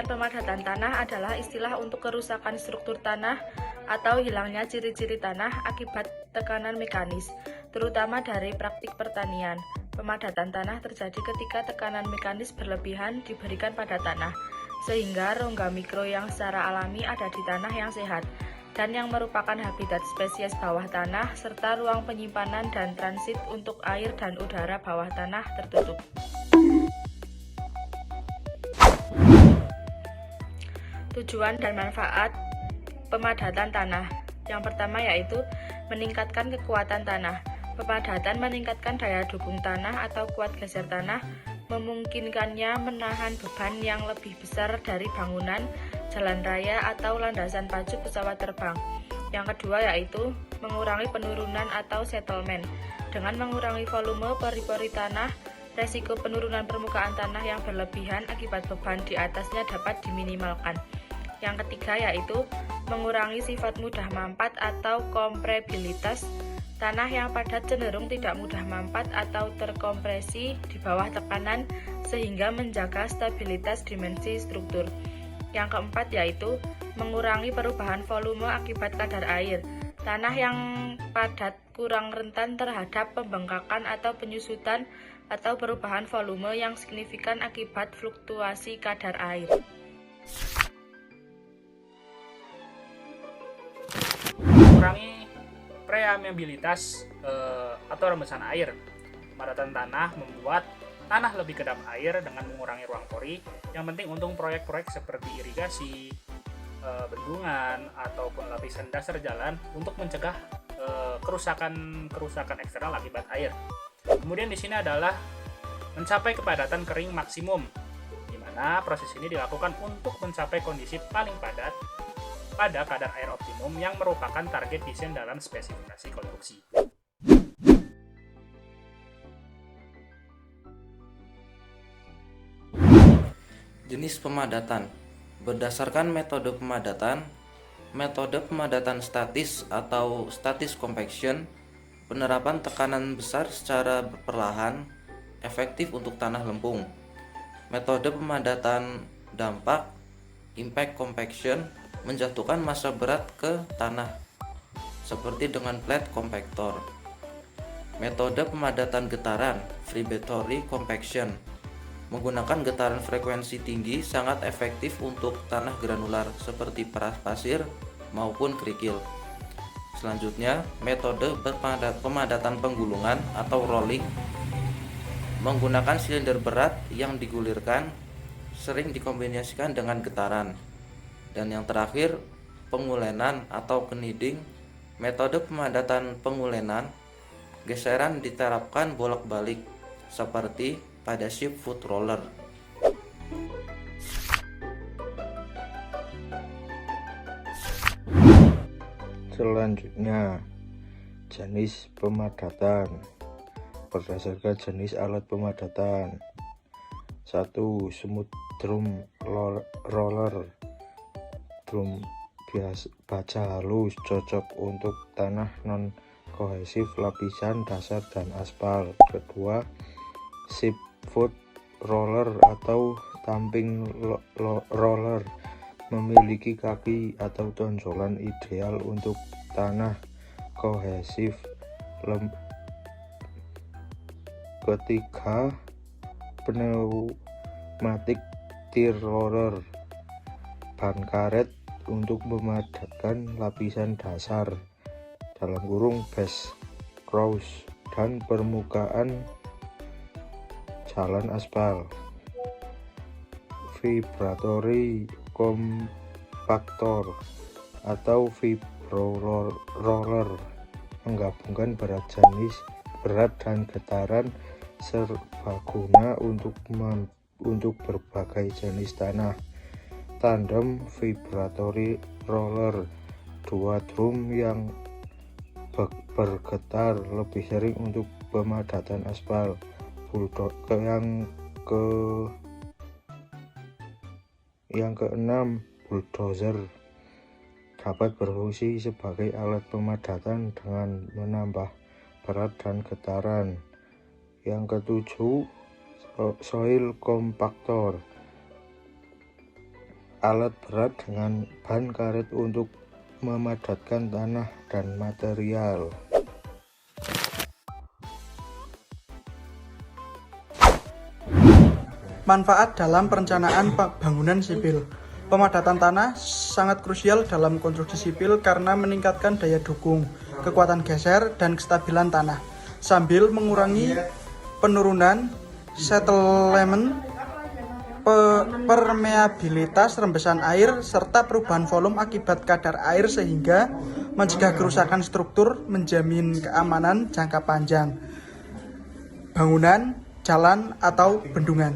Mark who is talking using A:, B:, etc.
A: pemadatan tanah adalah istilah untuk kerusakan struktur tanah atau hilangnya ciri-ciri tanah akibat tekanan mekanis, terutama dari praktik pertanian. Pemadatan tanah terjadi ketika tekanan mekanis berlebihan diberikan pada tanah, sehingga rongga mikro yang secara alami ada di tanah yang sehat, dan yang merupakan habitat spesies bawah tanah, serta ruang penyimpanan dan transit untuk air dan udara bawah tanah tertutup. Tujuan dan manfaat pemadatan tanah. Yang pertama yaitu meningkatkan kekuatan tanah. Pemadatan meningkatkan daya dukung tanah atau kuat geser tanah, memungkinkannya menahan beban yang lebih besar dari bangunan, jalan raya, atau landasan pacu pesawat terbang. Yang kedua yaitu mengurangi penurunan atau settlement. Dengan mengurangi volume pori-pori tanah, resiko penurunan permukaan tanah yang berlebihan akibat beban di atasnya dapat diminimalkan. Yang ketiga yaitu mengurangi sifat mudah mampat atau kompresibilitas. Tanah yang padat cenderung tidak mudah mampat atau terkompresi di bawah tekanan, sehingga menjaga stabilitas dimensi struktur. Yang keempat yaitu mengurangi perubahan volume akibat kadar air. Tanah yang padat kurang rentan terhadap pembengkakan atau penyusutan atau perubahan volume yang signifikan akibat fluktuasi kadar air.
B: Mengurangi permeabilitas atau rembesan air. Pemadatan tanah membuat tanah lebih kedap air dengan mengurangi ruang pori, yang penting untuk proyek-proyek seperti irigasi, bendungan, ataupun lapisan dasar jalan untuk mencegah kerusakan eksternal akibat air. Kemudian di sini adalah mencapai kepadatan kering maksimum, di mana proses ini dilakukan untuk mencapai kondisi paling padat pada kadar air optimum yang merupakan target desain dalam spesifikasi konstruksi.
C: Jenis pemadatan. Berdasarkan metode pemadatan statis atau statis compaction, penerapan tekanan besar secara perlahan efektif untuk tanah lempung. Metode pemadatan dampak impact compaction menjatuhkan massa berat ke tanah seperti dengan plate compactor. Metode pemadatan getaran vibratory compaction menggunakan getaran frekuensi tinggi sangat efektif untuk tanah granular seperti pasir maupun kerikil. Selanjutnya, metode pemadatan penggulungan atau rolling menggunakan silinder berat yang digulirkan, sering dikombinasikan dengan getaran. Dan yang terakhir, pengulenan atau kneading. Metode pemadatan pengulenan, geseran diterapkan bolak-balik seperti pada ship foot roller.
D: Selanjutnya, jenis pemadatan. Berdasarkan jenis alat pemadatan. 1. Smooth drum roller. Drum baja halus, cocok untuk tanah non kohesif lapisan dasar dan aspal. Kedua, ship foot roller atau thumping roller, memiliki kaki atau tonjolan ideal untuk tanah kohesif. Ketiga, pneumatic tear roller, ban karet untuk memadatkan lapisan dasar (base course) dan permukaan jalan aspal. Vibratory compactor atau vibro roller menggabungkan berat dan getaran serbaguna untuk berbagai jenis tanah. Tandem vibratory roller, 2 drum yang bergetar, lebih sering untuk pemadatan aspal. Yang keenam, bulldozer dapat berfungsi sebagai alat pemadatan dengan menambah berat dan getaran. Yang ketujuh, soil compactor alat berat dengan ban karet untuk memadatkan tanah dan material.
E: Manfaat dalam perencanaan bangunan sipil. Pemadatan tanah sangat krusial dalam konstruksi sipil karena meningkatkan daya dukung, kekuatan geser, dan kestabilan tanah, sambil mengurangi penurunan settlement, permeabilitas rembesan air, serta perubahan volume akibat kadar air sehingga mencegah kerusakan struktur, menjamin keamanan jangka panjang bangunan, jalan, atau bendungan.